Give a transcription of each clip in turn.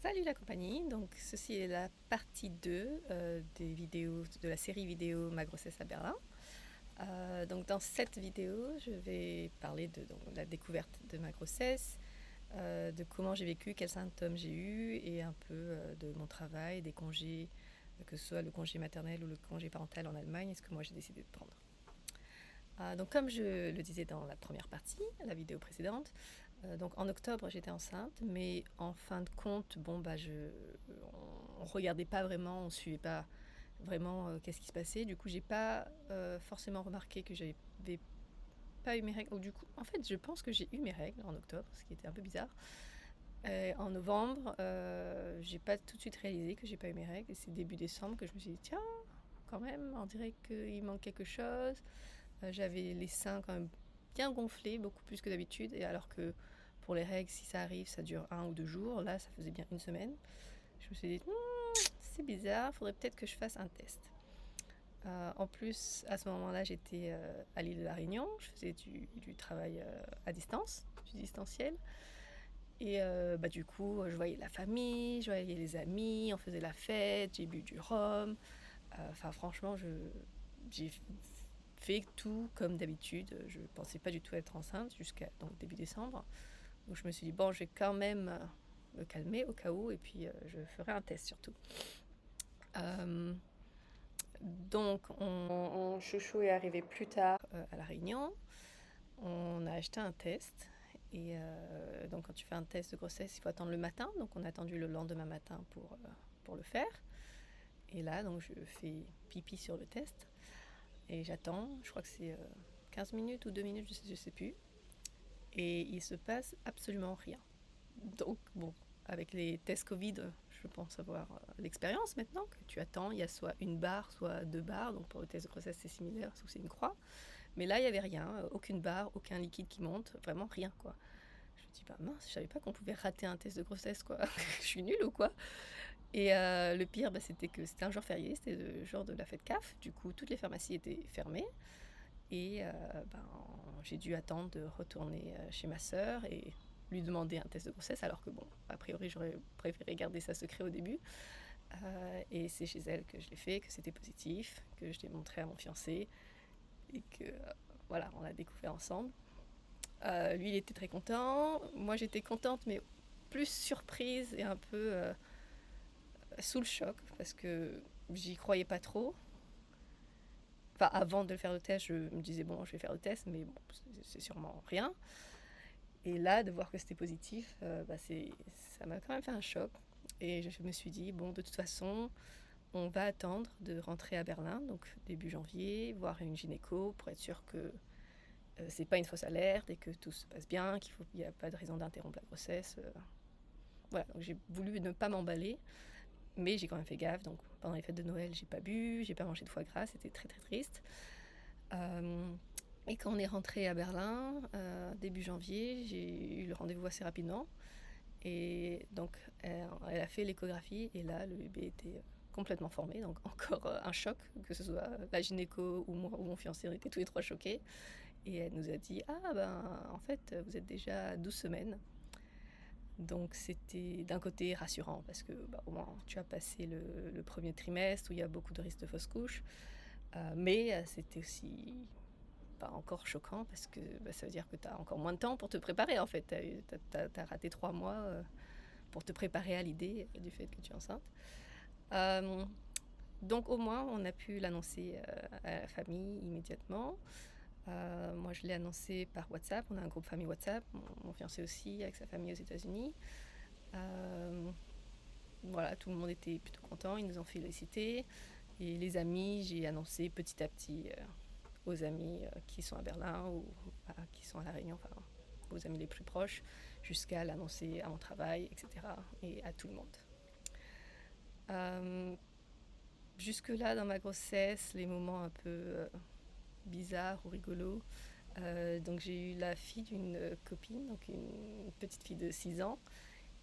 Salut la compagnie, donc ceci est la partie 2 des vidéos, de la série vidéo Ma grossesse à Berlin. Donc dans cette vidéo, je vais parler de la découverte de ma grossesse, de comment j'ai vécu, quels symptômes j'ai eu et un peu de mon travail, des congés, que ce soit le congé maternel ou le congé parental en Allemagne, et ce que moi j'ai décidé de prendre. Donc comme je le disais dans la première partie, la vidéo précédente, donc en octobre j'étais enceinte, mais en fin de compte, on regardait pas vraiment, on suivait pas vraiment qu'est-ce qui se passait. Du coup, j'ai pas forcément remarqué que j'avais pas eu mes règles. Ou du coup, en fait, je pense que j'ai eu mes règles en octobre, ce qui était un peu bizarre. En novembre, j'ai pas tout de suite réalisé que j'ai pas eu mes règles. Et c'est début décembre que je me suis dit tiens, quand même, on dirait qu'il manque quelque chose. J'avais les seins quand même bien gonflés, beaucoup plus que d'habitude. Et alors que pour les règles, si ça arrive, ça dure 1 ou 2 jours. Là, ça faisait bien une semaine. Je me suis dit, c'est bizarre, faudrait peut-être que je fasse un test. En plus, à ce moment-là, j'étais à l'île de la Réunion. Je faisais du travail à distance, du distanciel. Et du coup, je voyais la famille, je voyais les amis, on faisait la fête, j'ai bu du rhum. Enfin, franchement, j'ai fait tout comme d'habitude. Je ne pensais pas du tout être enceinte jusqu'à donc début décembre. Donc je me suis dit, bon, je vais quand même me calmer au cas où, et puis je ferai un test surtout. Euh, mon chouchou est arrivé plus tard à La Réunion. On a acheté un test. Et donc quand tu fais un test de grossesse, il faut attendre le matin. Donc on a attendu le lendemain matin pour le faire. Et là, donc je fais pipi sur le test. Et j'attends, je crois que c'est 15 minutes ou 2 minutes, je sais plus. Et il se passe absolument rien. Donc, bon, avec les tests Covid, je pense avoir l'expérience maintenant, que tu attends, il y a soit une barre, soit deux barres. Donc pour le test de grossesse, c'est similaire, sauf que c'est une croix. Mais là, il n'y avait rien, aucune barre, aucun liquide qui monte, vraiment rien, quoi. Je me dis, bah mince, je savais pas qu'on pouvait rater un test de grossesse, quoi. Je suis nulle ou quoi? Et le pire, c'était que c'était un jour férié, c'était le jour de la fête CAF. Du coup, toutes les pharmacies étaient fermées. Et ben, j'ai dû attendre de retourner chez ma sœur et lui demander un test de grossesse, alors que bon, a priori, j'aurais préféré garder ça secret au début. Et c'est chez elle que je l'ai fait, que c'était positif, que je l'ai montré à mon fiancé et que voilà, on l'a découvert ensemble. Lui, il était très content. Moi, j'étais contente, mais plus surprise et un peu sous le choc parce que j'y croyais pas trop. Enfin, avant de faire le test, je me disais bon, je vais faire le test, mais bon, c'est sûrement rien. Et là, de voir que c'était positif, ça m'a quand même fait un choc. Et je me suis dit, bon, de toute façon, on va attendre de rentrer à Berlin, donc début janvier, voir une gynéco pour être sûr que c'est pas une fausse alerte et que tout se passe bien, qu'il n'y a pas de raison d'interrompre la grossesse. Voilà, donc j'ai voulu ne pas m'emballer, mais j'ai quand même fait gaffe. Donc pendant les fêtes de Noël, j'ai pas bu, j'ai pas mangé de foie gras, c'était très très triste. Euh, et quand on est rentré à Berlin, début janvier, j'ai eu le rendez-vous assez rapidement. Et donc, elle a fait l'échographie et là, le bébé était complètement formé. Donc, encore un choc, que ce soit la gynéco ou moi ou mon fiancé, on était tous les trois choqués. Et elle nous a dit, ah ben, en fait, vous êtes déjà à 12 semaines. Donc, c'était d'un côté rassurant parce que bah, au moins, tu as passé le premier trimestre où il y a beaucoup de risques de fausse couche. Mais c'était aussi pas encore choquant parce que ça veut dire que tu as encore moins de temps pour te préparer en fait. Tu as raté 3 mois pour te préparer à l'idée du fait que tu es enceinte. Euh, donc au moins on a pu l'annoncer à la famille immédiatement. Moi je l'ai annoncé par WhatsApp, on a un groupe famille WhatsApp, mon fiancé aussi avec sa famille aux États-Unis. Euh, voilà, tout le monde était plutôt content, ils nous ont félicité. Et les amis, j'ai annoncé petit à petit aux amis qui sont à Berlin ou qui sont à La Réunion, enfin aux amis les plus proches, jusqu'à l'annoncer à mon travail, etc. et à tout le monde. Euh, Jusque-là, dans ma grossesse, les moments un peu bizarres ou rigolos. Donc j'ai eu la fille d'une copine, donc une petite fille de 6 ans,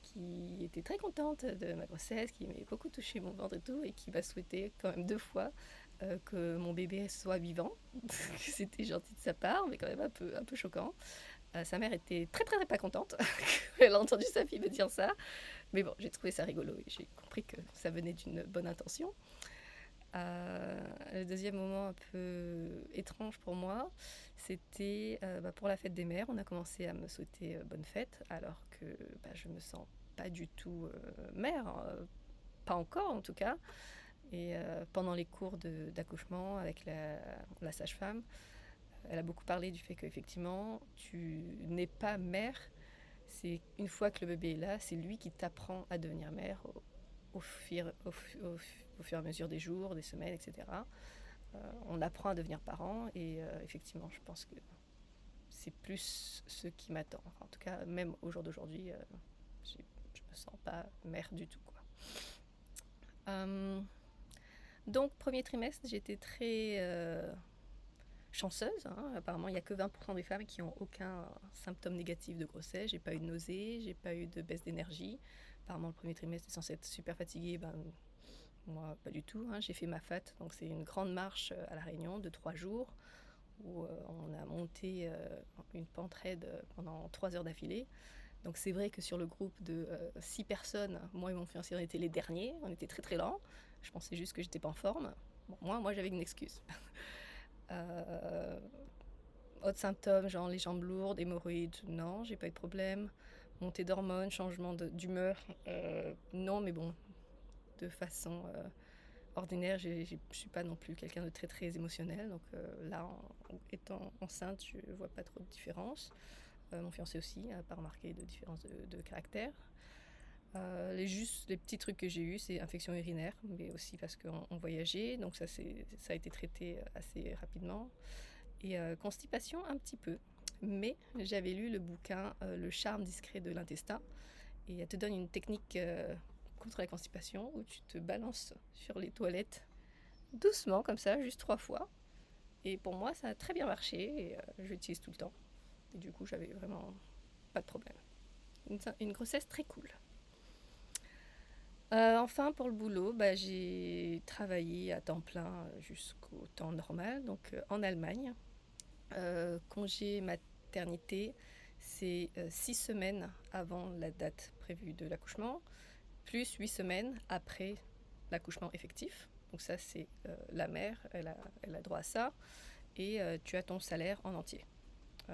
qui était très contente de ma grossesse, qui m'avait beaucoup touché mon ventre et tout, et qui m'a souhaité quand même 2 fois que mon bébé soit vivant. C'était gentil de sa part, mais quand même un peu choquant. Sa mère était très très, très pas contente. Elle a entendu sa fille me dire ça. Mais bon, j'ai trouvé ça rigolo et j'ai compris que ça venait d'une bonne intention. Le deuxième moment un peu étrange pour moi, c'était pour la fête des mères. On a commencé à me souhaiter bonne fête, alors que je me sens pas du tout mère, pas encore en tout cas. Et pendant les cours d'accouchement avec la sage-femme, elle a beaucoup parlé du fait qu'effectivement, tu n'es pas mère. C'est une fois que le bébé est là, c'est lui qui t'apprend à devenir mère au fur et à mesure des jours, des semaines, etc. On apprend à devenir parent et effectivement, je pense que c'est plus ce qui m'attend. Enfin, en tout cas, même au jour d'aujourd'hui, je me sens pas mère du tout, quoi. Donc, premier trimestre, j'étais très chanceuse. Apparemment, il n'y a que 20% des femmes qui n'ont aucun symptôme négatif de grossesse. J'ai pas eu de nausée, j'ai pas eu de baisse d'énergie. Apparemment, le premier trimestre est censé être super fatigué. Moi, pas du tout. J'ai fait ma FAT, donc c'est une grande marche à La Réunion de 3 jours où on a monté une pente raide pendant 3 heures d'affilée. Donc c'est vrai que sur le groupe de 6 personnes, moi et mon fiancé, on était les derniers. On était très très lents. Je pensais juste que j'étais pas en forme. Bon, moi j'avais une excuse. Autres symptômes, genre les jambes lourdes, hémorroïdes, non, j'ai pas eu de problème. Montée d'hormones, changement d'humeur, non, mais bon, de façon ordinaire, je suis pas non plus quelqu'un de très très émotionnel. Donc là, étant enceinte, je vois pas trop de différence. Mon fiancé aussi n'a pas remarqué de différence de caractère. Les petits trucs que j'ai eus, c'est infection urinaire, mais aussi parce qu'on voyageait, donc ça a été traité assez rapidement. Et constipation un petit peu. Mais j'avais lu le bouquin Le charme discret de l'intestin, et elle te donne une technique contre la constipation où tu te balances sur les toilettes doucement, comme ça, juste 3 fois. Et pour moi, ça a très bien marché et je l'utilise tout le temps. Et du coup, j'avais vraiment pas de problème. Une grossesse très cool. Enfin, pour le boulot, j'ai travaillé à temps plein jusqu'au temps normal, donc en Allemagne. Congé maternité, c'est 6 semaines avant la date prévue de l'accouchement, plus 8 semaines après l'accouchement effectif. Donc ça, c'est la mère, elle a droit à ça. Et tu as ton salaire en entier.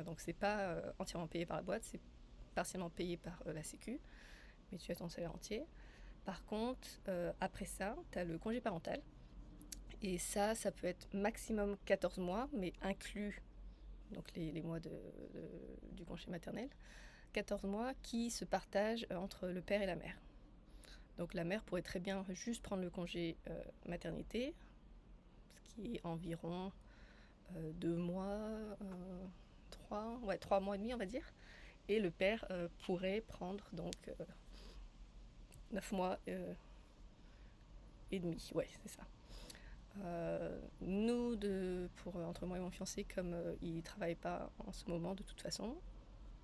Donc c'est pas entièrement payé par la boîte, c'est partiellement payé par la Sécu, mais tu as ton salaire entier. Par contre, après ça, tu as le congé parental. Et ça peut être maximum 14 mois, mais inclus donc les mois du congé maternel. 14 mois qui se partagent entre le père et la mère. Donc la mère pourrait très bien juste prendre le congé maternité, ce qui est environ 2 mois, 3 mois et demi on va dire. Et le père pourrait prendre donc 9 mois et demi, ouais c'est ça. Nous, entre moi et mon fiancé, comme il ne travaille pas en ce moment de toute façon,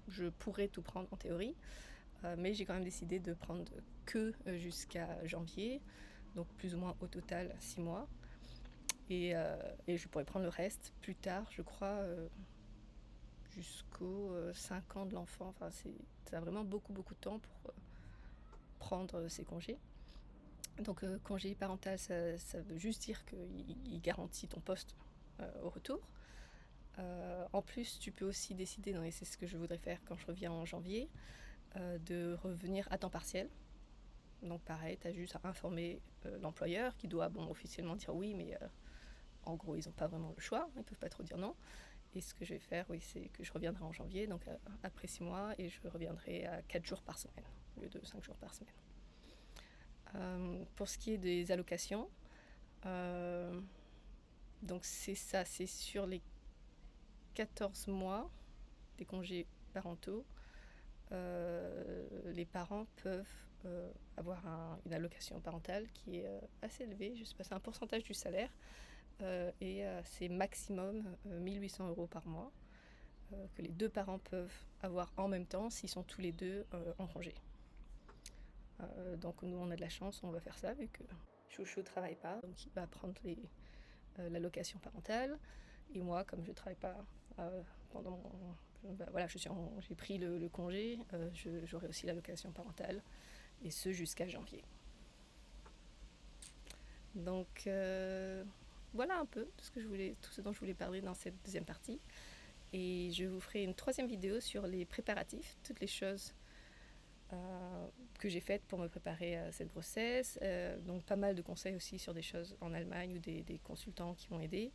je pourrais tout prendre en théorie, mais j'ai quand même décidé de prendre que jusqu'à janvier, donc plus ou moins au total 6 mois. Et je pourrais prendre le reste plus tard, je crois, jusqu'aux 5 ans de l'enfant. Enfin, ça a vraiment beaucoup de temps pour prendre ces congés. Donc congé parental, ça veut juste dire qu'il garantit ton poste au retour. En plus, tu peux aussi décider, et c'est ce que je voudrais faire quand je reviens en janvier, de revenir à temps partiel. Donc pareil, tu as juste à informer l'employeur qui doit officiellement dire oui, mais en gros, ils n'ont pas vraiment le choix, ils ne peuvent pas trop dire non. Et ce que je vais faire, oui, c'est que je reviendrai en janvier, donc après 6 mois, et je reviendrai à 4 jours par semaine, au lieu de 5 jours par semaine. Pour ce qui est des allocations, donc c'est ça, c'est sur les 14 mois des congés parentaux, les parents peuvent avoir une allocation parentale qui est assez élevée, je sais pas, c'est un pourcentage du salaire, et c'est maximum 1800 € par mois que les 2 parents peuvent avoir en même temps s'ils sont tous les 2 en congé. Donc nous on a de la chance, on va faire ça vu que Chouchou ne travaille pas, donc il va prendre l'allocation parentale. Et moi, comme je ne travaille pas pendant j'ai pris le congé, j'aurai aussi l'allocation parentale. et ce jusqu'à janvier. Donc voilà un peu tout ce dont je voulais parler dans cette deuxième partie. Et je vous ferai une troisième vidéo sur les préparatifs, toutes les choses que j'ai faites pour me préparer à cette grossesse. Donc pas mal de conseils aussi sur des choses en Allemagne ou des consultants qui m'ont aidé.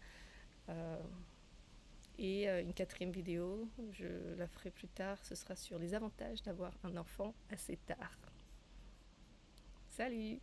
Et une quatrième vidéo, je la ferai plus tard, ce sera sur les avantages d'avoir un enfant assez tard. Salut!